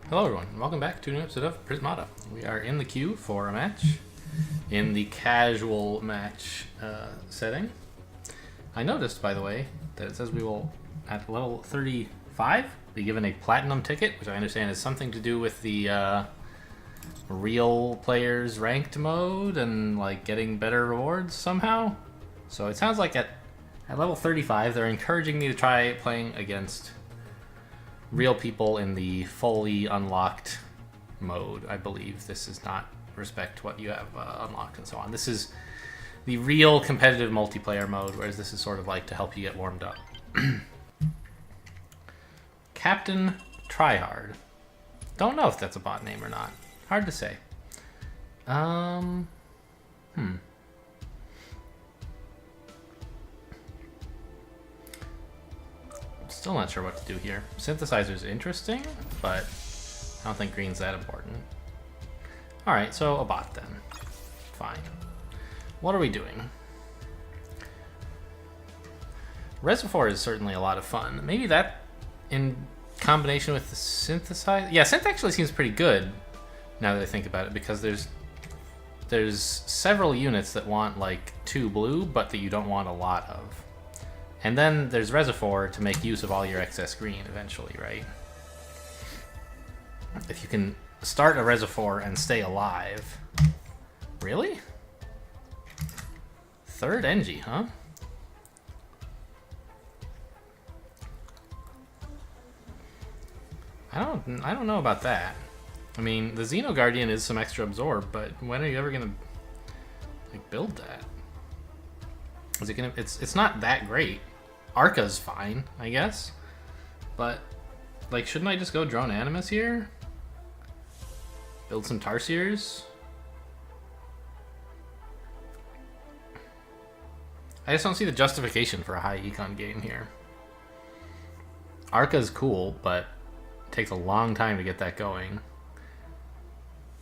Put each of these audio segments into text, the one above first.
Hello everyone, and welcome back to a new episode of Prismata. We are in the queue for a match, in the casual match setting. I noticed, by the way, that it says we will, at level 35, be given a platinum ticket, which I understand is something to do with the real players ranked mode and like getting better rewards somehow. So it sounds like at level 35 they're encouraging me to try playing against real people in the fully unlocked mode. I believe this is not respect what you have unlocked and so on. This is the real competitive multiplayer mode, whereas this is sort of like to help you get warmed up. Captain Tryhard. Don't know if that's a bot name or not. Hard to say. Still not sure what to do here. Synthesizer's interesting, but I don't think green's that important. Alright, so a bot then. Fine. What are we doing? Reservoir is certainly a lot of fun. Maybe that in combination with the synthesizer. Yeah, synth actually seems pretty good now that I think about it, because there's several units that want like 2 blue, but that you don't want a lot of. And then there's Reservoir to make use of all your excess green eventually, right? If you can start a Reservoir and stay alive. Really? Third Engie, huh? I don't know about that. I mean, the Xeno Guardian is some extra absorb, but when are you ever gonna like build that? Is it gonna? It's not that great. Arca's fine, I guess, but like, shouldn't I just go drone Animus here? Build some Tarsiers? I just don't see the justification for a high econ game here. Arca's cool, but it takes a long time to get that going.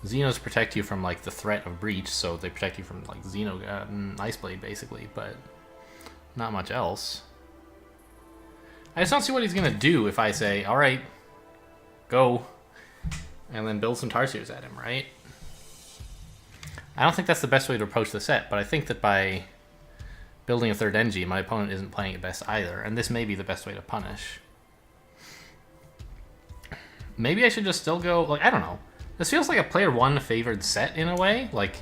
Xenos protect you from like the threat of breach, so they protect you from like Iceblade basically, but not much else. I just don't see what he's gonna do if I say, all right, go, and then build some Tarsiers at him, right? I don't think that's the best way to approach the set, but I think that by building a third Engie, my opponent isn't playing it best either, and this may be the best way to punish. Maybe I should just still go, like, I don't know. This feels like a player 1 favored set in a way, like,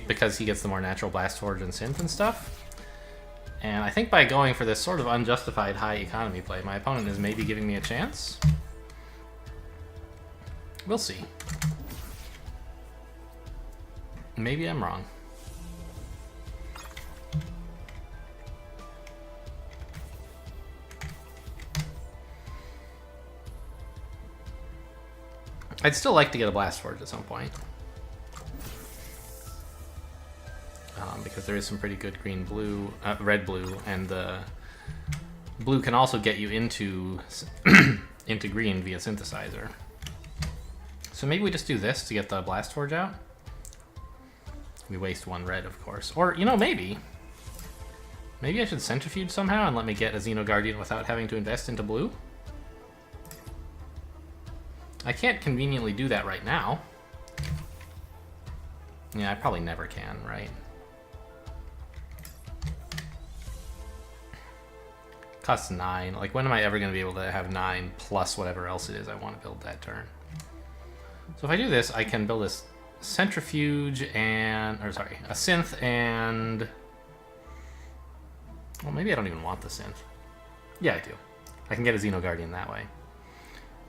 because he gets the more natural Blast Forge and Synth and stuff. And I think by going for this sort of unjustified high economy play, my opponent is maybe giving me a chance. We'll see. Maybe I'm wrong. I'd still like to get a Blast Forge at some point. Because there is some pretty good green-blue, red-blue, and the blue can also get you into into green via synthesizer. So maybe we just do this to get the Blast Forge out. We waste 1 red, of course. Or, you know, maybe I should centrifuge somehow and let me get a Xeno Guardian without having to invest into blue. I can't conveniently do that right now. Yeah, I probably never can, right? Costs 9. Like, when am I ever going to be able to have 9 plus whatever else it is I want to build that turn? So if I do this, I can build this centrifuge and, or sorry, a synth and, well, maybe I don't even want the synth. Yeah, I do. I can get a Xeno Guardian that way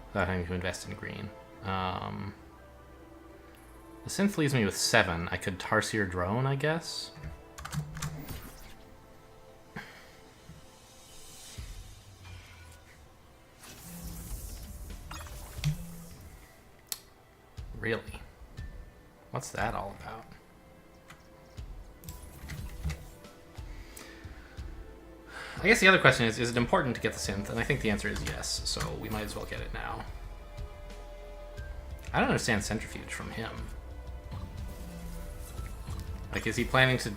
without having to invest in green. The synth leaves me with 7. I could Tarsier Drone, I guess. Really? What's that all about? I guess the other question is it important to get the synth? And I think the answer is yes, so we might as well get it now. I don't understand centrifuge from him. Like, is he planning to...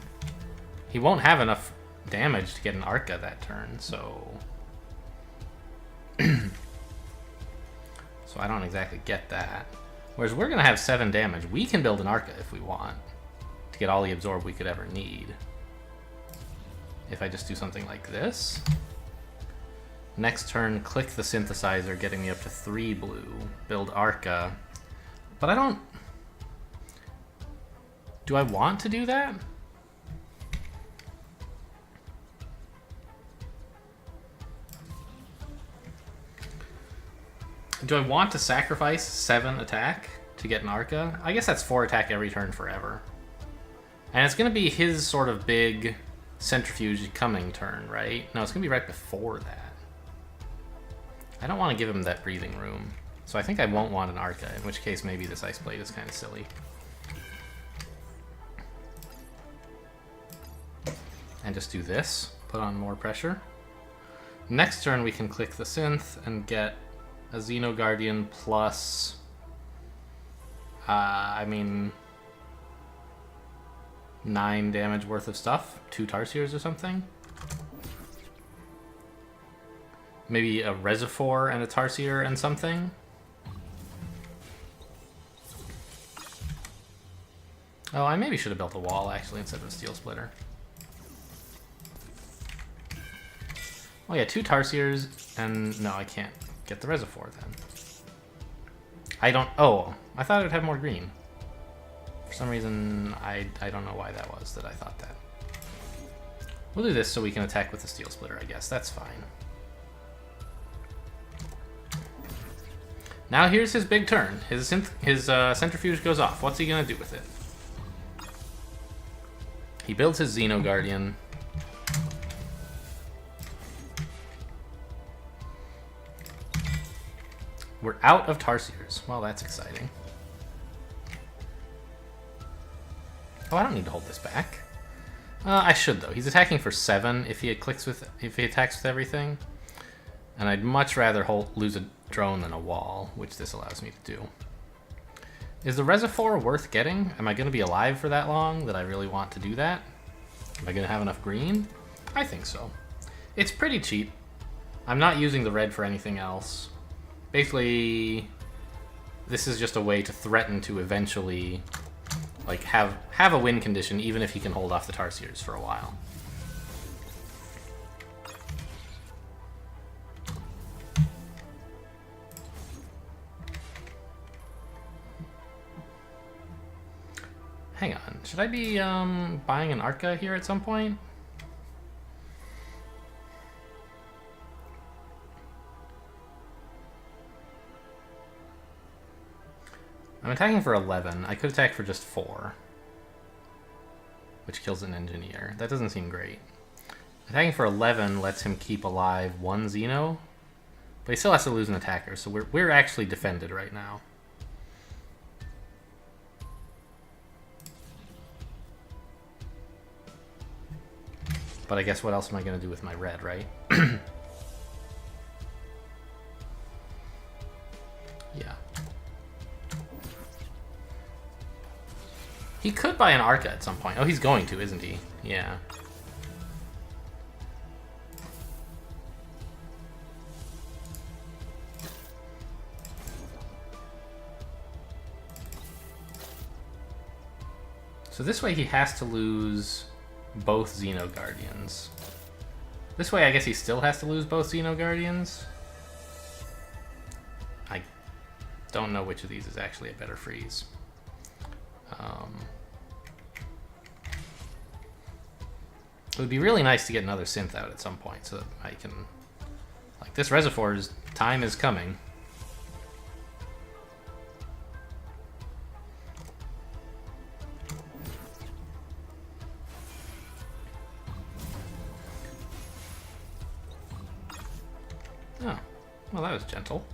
He won't have enough damage to get an Arca that turn, so... So I don't exactly get that. Whereas we're going to have 7 damage. We can build an Arca if we want to get all the absorb we could ever need. If I just do something like this. Next turn, click the synthesizer, getting me up to 3 blue. Build Arca. But I don't... Do I want to do that? Do I want to sacrifice 7 attack to get an Arca? I guess that's 4 attack every turn forever. And it's going to be his sort of big centrifuge coming turn, right? No, it's going to be right before that. I don't want to give him that breathing room. So I think I won't want an Arca, in which case maybe this Ice Blade is kind of silly. And just do this, put on more pressure. Next turn we can click the synth and get a Xeno Guardian plus... I mean... 9 damage worth of stuff. 2 Tarsiers or something. Maybe a Reservoir and a Tarsier and something. Oh, I maybe should have built a wall, actually, instead of a Steel Splitter. Oh yeah, 2 Tarsiers, and no, I can't get the Reservoir then. I don't... Oh, I thought it would have more green. For some reason, I don't know why that was that I thought that. We'll do this so we can attack with the Steel Splitter, I guess. That's fine. Now here's his big turn. His centrifuge goes off. What's he gonna do with it? He builds his Xeno Guardian. We're out of Tarsiers. Well, that's exciting. Oh, I don't need to hold this back. I should though. He's attacking for 7 if he attacks with everything, and I'd much rather lose a drone than a wall, which this allows me to do. Is the Reservoir worth getting? Am I going to be alive for that long that I really want to do that? Am I going to have enough green? I think so. It's pretty cheap. I'm not using the red for anything else. Basically, this is just a way to threaten to eventually, like, have a win condition, even if he can hold off the Tarsiers for a while. Hang on, should I be buying an Arca here at some point? I'm attacking for 11. I could attack for just 4. Which kills an engineer. That doesn't seem great. Attacking for 11 lets him keep alive 1 Xeno. But he still has to lose an attacker, so we're actually defended right now. But I guess what else am I going to do with my red, right? Yeah. He could buy an Arca at some point. Oh, he's going to, isn't he? Yeah. So this way he has to lose both Xeno Guardians. This way I guess he still has to lose both Xeno Guardians. I don't know which of these is actually a better freeze. It would be really nice to get another synth out at some point so that I can... Like, this Reservoir's time is coming. Oh, well that was gentle.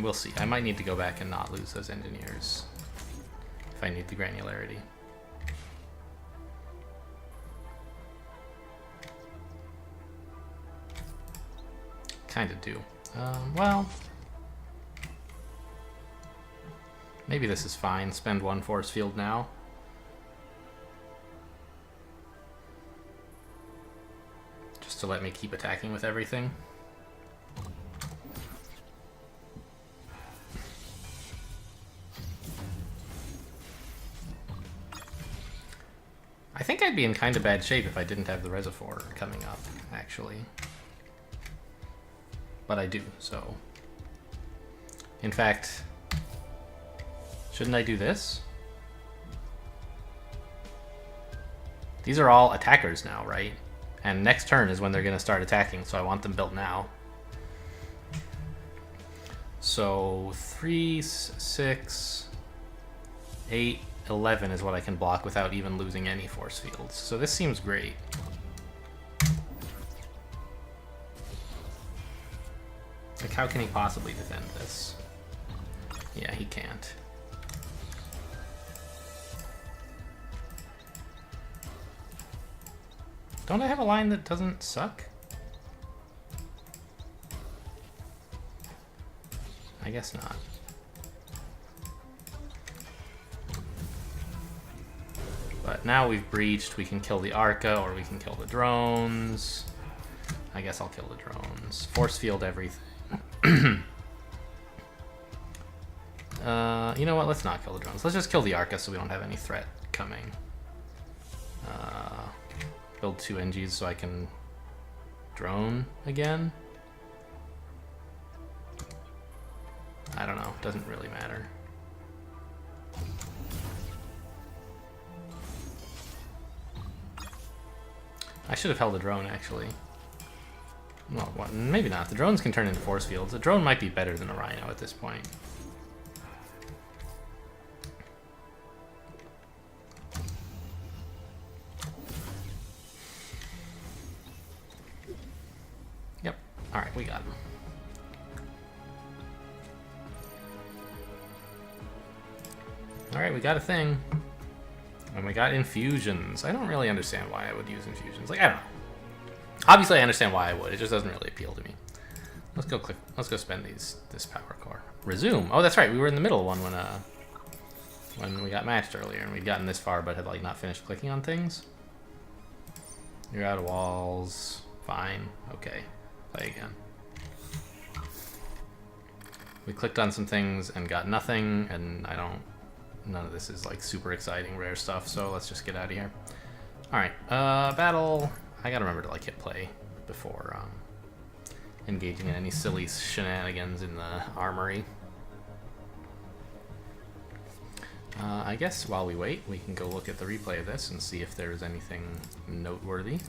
We'll see. I might need to go back and not lose those engineers if I need the granularity. Kind of do. Well, maybe this is fine. Spend 1 force field now. Just to let me keep attacking with everything. think I'd be in kind of bad shape if I didn't have the Reservoir coming up, actually. But I do, so... In fact, shouldn't I do this? These are all attackers now, right? And next turn is when they're going to start attacking, so I want them built now. So 3, 6, 8, 11 is what I can block without even losing any force fields. So this seems great. Like, how can he possibly defend this? Yeah, he can't. Don't I have a line that doesn't suck? I guess not. But now we've breached, we can kill the Arca or we can kill the drones. I guess I'll kill the drones. Force field everything. You know what? Let's not kill the drones. Let's just kill the Arca so we don't have any threat coming. Build 2 NGs so I can drone again. I don't know. Doesn't really matter. I should have held a drone, actually. Well, maybe not. The drones can turn into force fields. A drone might be better than a Rhino at this point. Yep. Alright, we got him. Alright, we got a thing. And we got infusions. I don't really understand why I would use infusions. Like, I don't know. Obviously, I understand why I would. It just doesn't really appeal to me. Let's go click. Let's go spend this power core. Resume. Oh, that's right. We were in the middle one when we got matched earlier, and we'd gotten this far, but had like not finished clicking on things. You're out of walls. Fine. Okay. Play again. We clicked on some things and got nothing, and none of this is like super exciting rare stuff, so let's just get out of here. Alright, battle. I gotta remember to like hit play before engaging in any silly shenanigans in the armory. I guess while we wait, we can go look at the replay of this and see if there's anything noteworthy.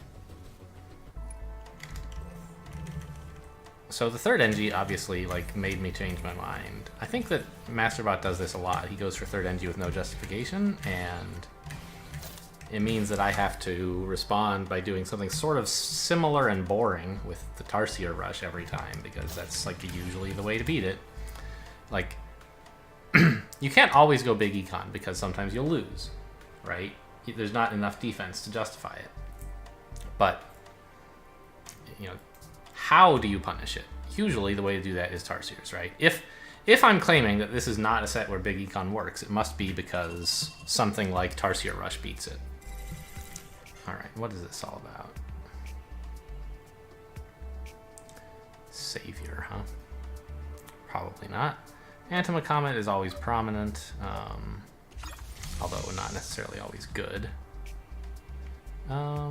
So the third NG obviously like made me change my mind. I think that Masterbot does this a lot. He goes for third NG with no justification, and it means that I have to respond by doing something sort of similar and boring with the Tarsier Rush every time, because that's like usually the way to beat it. Like, you can't always go big econ because sometimes you'll lose, right? There's not enough defense to justify it. But, you know, how do you punish it? Usually the way to do that is Tarsiers, right? If I'm claiming that this is not a set where big econ works, it must be because something like Tarsier Rush beats it. Alright, what is this all about? Savior, huh? Probably not. Antima Comet is always prominent, although not necessarily always good. I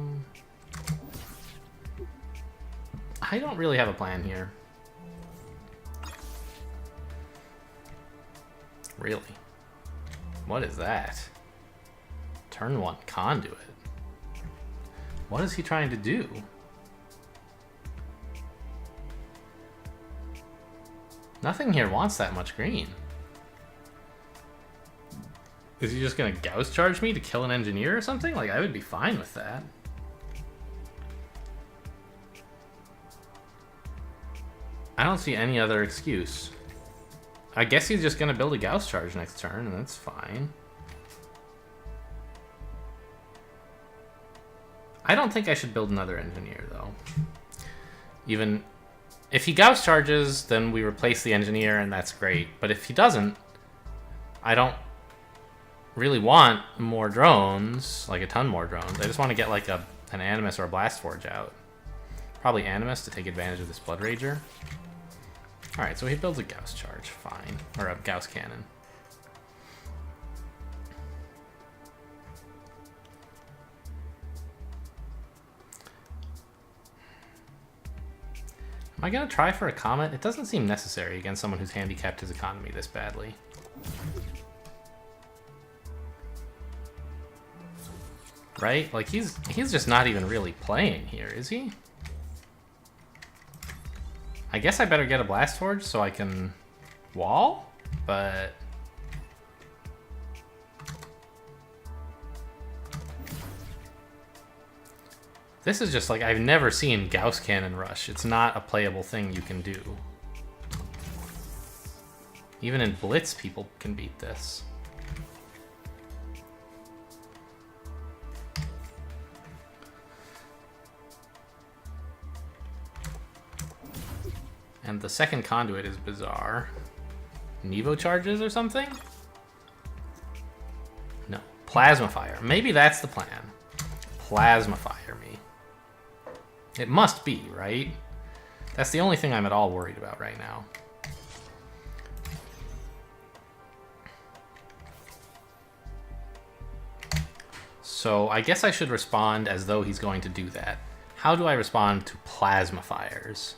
don't really have a plan here. Really? What is that? Turn 1 Conduit. What is he trying to do? Nothing here wants that much green. Is he just gonna Gauss charge me to kill an engineer or something? Like, I would be fine with that. I don't see any other excuse. I guess he's just gonna build a Gauss charge next turn, and that's fine. I don't think I should build another engineer, though. Even if he Gauss charges, then we replace the engineer, and that's great. But if he doesn't, I don't really want more drones, like a ton more drones. I just want to get like an Animus or a Blast Forge out. Probably Animus to take advantage of this Blood Rager. Alright, so he builds a Gauss charge, fine. Or a Gauss cannon. Am I gonna try for a comet? It doesn't seem necessary against someone who's handicapped his economy this badly. Right? Like, he's just not even really playing here, is he? I guess I better get a Blast Forge so I can wall, but... This is just like, I've never seen Gauss Cannon Rush. It's not a playable thing you can do. Even in Blitz, people can beat this. And the second conduit is bizarre. Nevo charges or something? No. Plasma Fire. Maybe that's the plan. Plasma Fire me. It must be, right? That's the only thing I'm at all worried about right now. So I guess I should respond as though he's going to do that. How do I respond to Plasma Fires?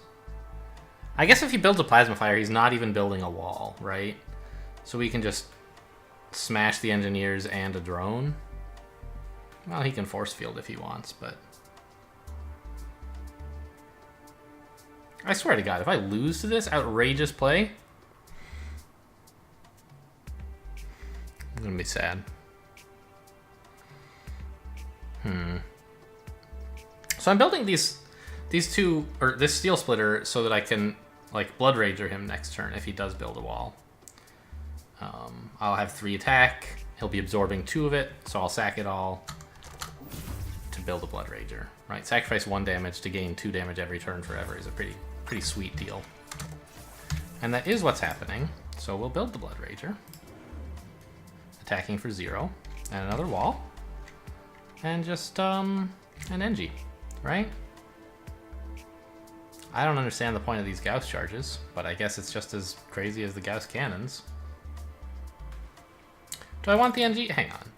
I guess if he builds a Plasma Fire, he's not even building a wall, right? So we can just smash the engineers and a drone. Well, he can force field if he wants, but... I swear to God, if I lose to this outrageous play, I'm gonna be sad. So I'm building these two, or this Steel Splitter, so that I can, like, Blood Rager him next turn if he does build a wall. I'll have 3 attack. He'll be absorbing 2 of it, so I'll sack it all to build a Blood Rager. Right, sacrifice 1 damage to gain 2 damage every turn forever is a pretty sweet deal. And that is what's happening. So we'll build the Blood Rager. Attacking for 0. And another wall. And just, an Engie, right? I don't understand the point of these Gauss charges, but I guess it's just as crazy as the Gauss cannons. Do I want the Engie? Hang on.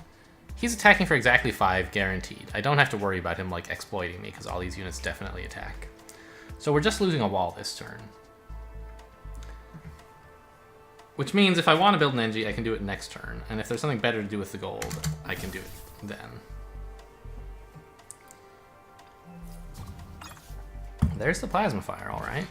He's attacking for exactly 5, guaranteed. I don't have to worry about him, like, exploiting me, because all these units definitely attack. So we're just losing a wall this turn. Which means if I want to build an Engie, I can do it next turn. And if there's something better to do with the gold, I can do it then. There's the Plasma Fire, all right.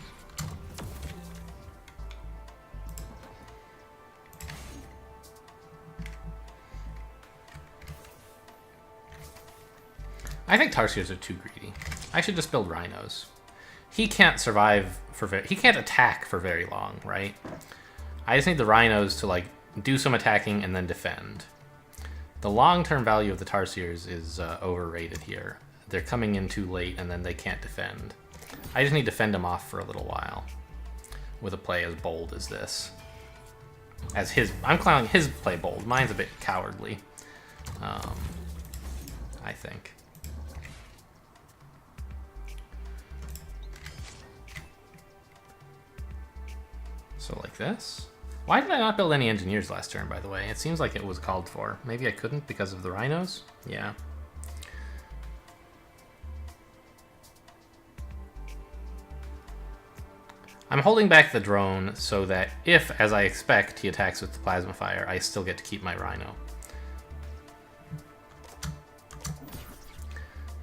I think Tarsiers are too greedy. I should just build Rhinos. He can't survive for he can't attack for very long, right? I just need the Rhinos to, like, do some attacking and then defend. The long-term value of the Tarsiers is overrated here. They're coming in too late and then they can't defend. I just need to fend him off for a little while with a play as bold as this. As his, I'm calling his play bold. Mine's a bit cowardly, I think. So like this. Why did I not build any engineers last turn, by the way? It seems like it was called for. Maybe I couldn't because of the Rhinos? Yeah. I'm holding back the drone so that if, as I expect, he attacks with the Plasma Fire, I still get to keep my Rhino.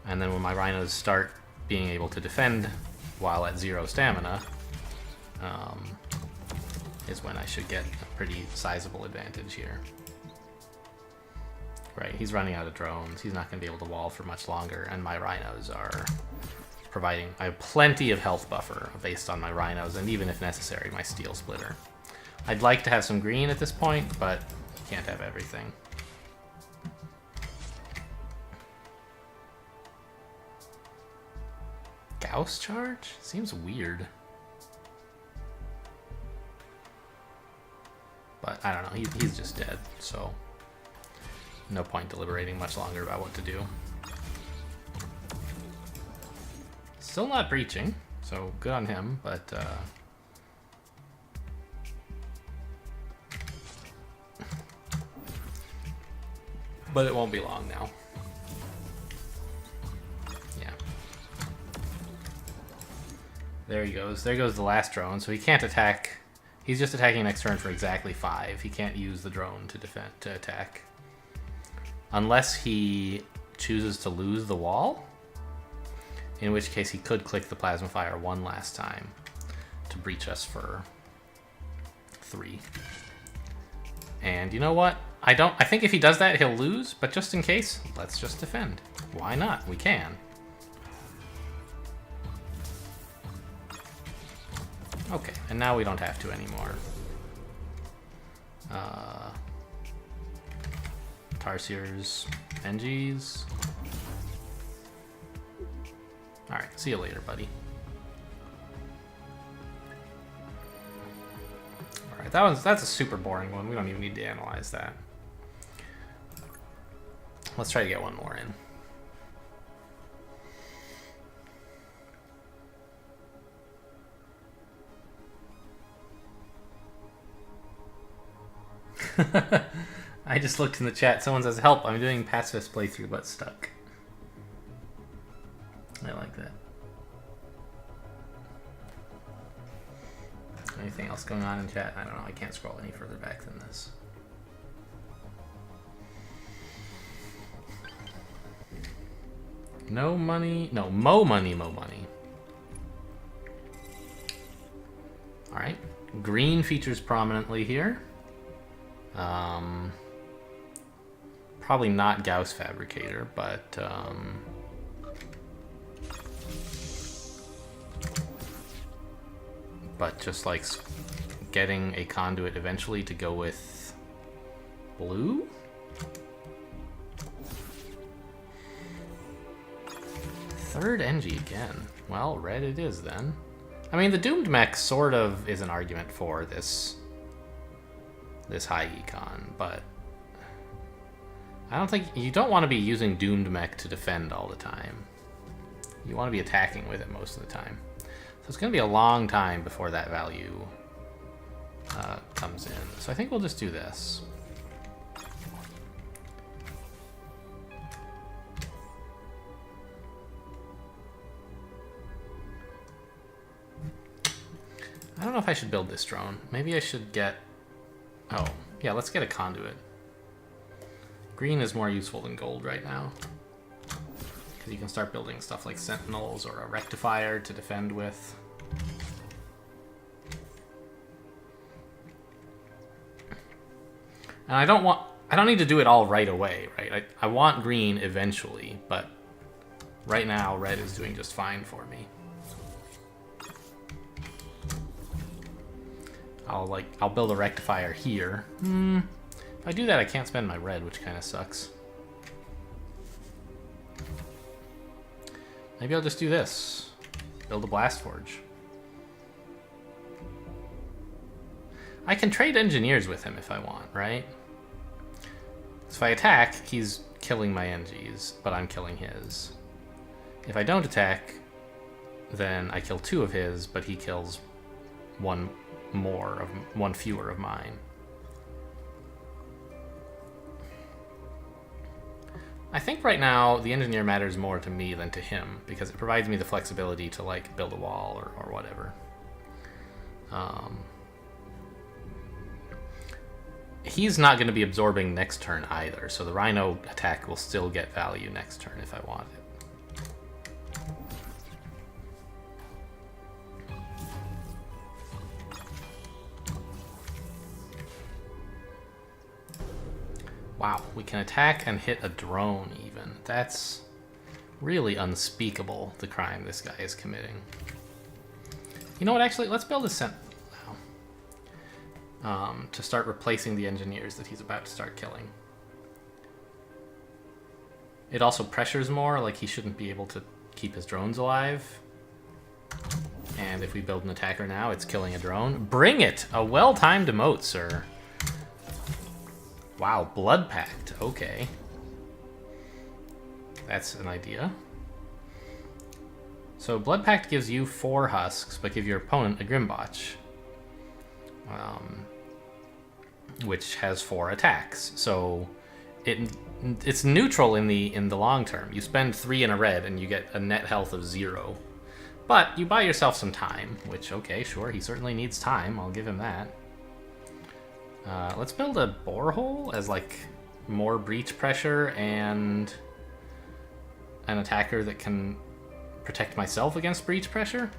And then when my Rhinos start being able to defend while at 0 stamina, is when I should get a pretty sizable advantage here. Right, he's running out of drones. He's not going to be able to wall for much longer, and my Rhinos are providing... I have plenty of health buffer based on my Rhinos, and even if necessary, my Steel Splitter. I'd like to have some green at this point, but you can't have everything. Gauss charge? Seems weird. But I don't know, he's just dead, so no point deliberating much longer about what to do. Still not breaching, so good on him, but it won't be long now. Yeah. There he goes. There goes the last drone. So he can't attack. He's just attacking next turn for exactly 5. He can't use the drone to attack. Unless he chooses to lose the wall. In which case he could click the Plasma Fire one last time to breach us for 3. And you know what? I think if he does that, he'll lose. But just in case, let's just defend. Why not? We can. Okay, and now we don't have to anymore. Tarsiers, NGs. Alright, see you later, buddy. Alright, that's a super boring one. We don't even need to analyze that. Let's try to get one more in. I just looked in the chat. Someone says, help, I'm doing pacifist playthrough but stuck. I like that. Anything else going on in chat? I don't know. I can't scroll any further back than this. No money. No, mo money, mo money. Alright. Green features prominently here. Probably not Gauss Fabricator, but just like getting a conduit eventually to go with blue? Third NG again. Well, red it is then. I mean, the Doomed Mech sort of is an argument for this high econ, but I don't think you don't want to be using Doomed Mech to defend all the time. You want to be attacking with it most of the time. So it's going to be a long time before that value comes in. So I think we'll just do this. I don't know if I should build this drone. Maybe I should get... Oh, yeah, let's get a conduit. Green is more useful than gold right now. Because you can start building stuff like sentinels or a rectifier to defend with. And I don't need to do it all right away, right? I want green eventually, but right now red is doing just fine for me. I'll build a rectifier here. If I do that, I can't spend my red, which kind of sucks. Maybe I'll just do this. Build a blast forge. I can trade engineers with him if I want, right? So if I attack, he's killing my NGs, but I'm killing his. If I don't attack, then I kill 2 of his, but he kills one fewer of mine. I think right now the engineer matters more to me than to him because it provides me the flexibility to like build a wall or whatever. He's not going to be absorbing next turn either, so the Rhino attack will still get value next turn if I want it. Wow, we can attack and hit a drone even. That's really unspeakable, the crime this guy is committing. You know what, actually, let's build a sentinel now. To start replacing the engineers that he's about to start killing. It also pressures more, like he shouldn't be able to keep his drones alive. And if we build an attacker now, it's killing a drone. Bring it! A well-timed emote, sir. Wow, Blood Pact. Okay. That's an idea. So Blood Pact gives you 4 husks, but give your opponent a Grimbotch. Which has 4 attacks. So it's neutral in the long term. You spend 3 in a red and you get a net health of 0. But you buy yourself some time, which, okay, sure, he certainly needs time. I'll give him that. Let's build a borehole as, like, more breach pressure and an attacker that can protect myself against breach pressure.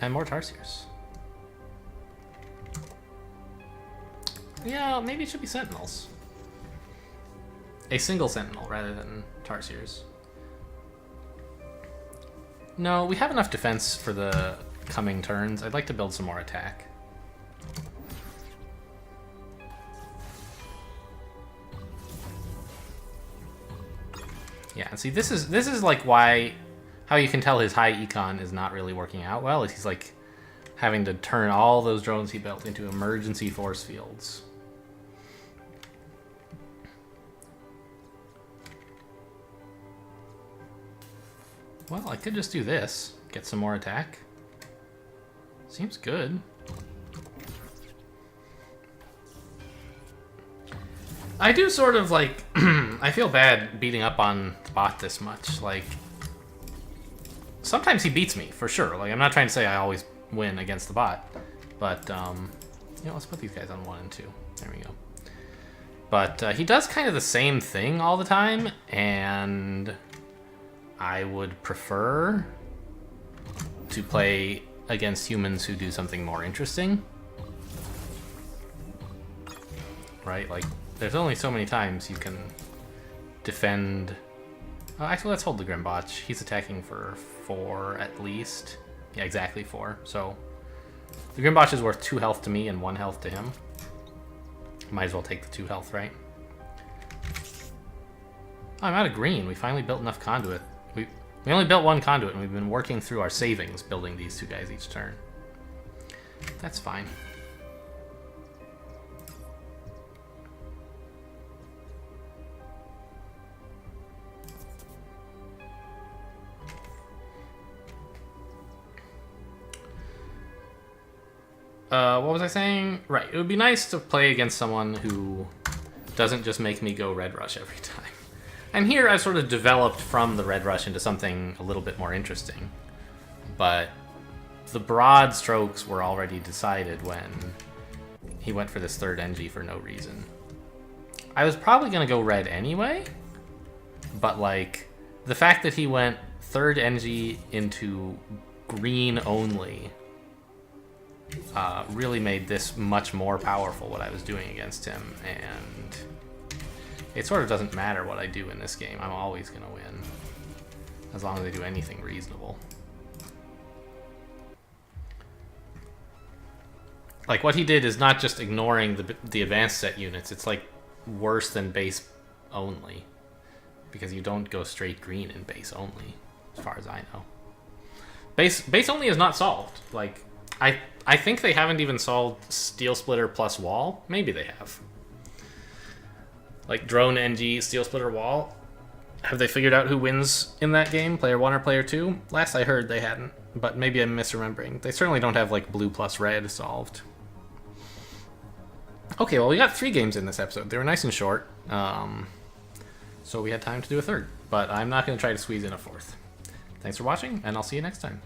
And more Tarsiers. Yeah, maybe it should be Sentinels. A single Sentinel rather than Tarsiers. No, we have enough defense for the coming turns. I'd like to build some more attack. Yeah, and see, this is like how you can tell his high econ is not really working out well, is he's like having to turn all those drones he built into emergency force fields. Well, I could just do this, get some more attack. Seems good. I do sort of like, I feel bad beating up on the bot this much. Like, sometimes he beats me, for sure. Like, I'm not trying to say I always win against the bot. But, you know, let's put these guys on 1 and 2. There we go. But he does kind of the same thing all the time, and I would prefer to play against humans who do something more interesting. Right? Like, there's only so many times you can defend... actually, let's hold the Grimbotch. He's attacking for 4 at least. Yeah, exactly 4. So the Grimbotch is worth 2 health to me and 1 health to him. Might as well take the 2 health, right? Oh, I'm out of green. We finally built enough conduit. We only built 1 conduit, and we've been working through our savings building these 2 guys each turn. That's fine. What was I saying? Right, it would be nice to play against someone who doesn't just make me go Red Rush every time. And here I've sort of developed from the Red Rush into something a little bit more interesting. But the broad strokes were already decided when he went for this 3rd NG for no reason. I was probably going to go red anyway, but like the fact that he went 3rd NG into green only really made this much more powerful, what I was doing against him, and it sort of doesn't matter what I do in this game. I'm always going to win, as long as I do anything reasonable. Like, what he did is not just ignoring the advanced set units, it's like worse than base only, because you don't go straight green in base only, as far as I know. Base only is not solved. Like, I think they haven't even solved Steel Splitter plus Wall. Maybe they have. Like Drone, NG, Steel Splitter, Wall. Have they figured out who wins in that game? Player 1 or player 2? Last I heard they hadn't, but maybe I'm misremembering. They certainly don't have like blue plus red solved. Okay, well we got 3 games in this episode. They were nice and short, so we had time to do a 3rd. But I'm not going to try to squeeze in a 4th. Thanks for watching, and I'll see you next time.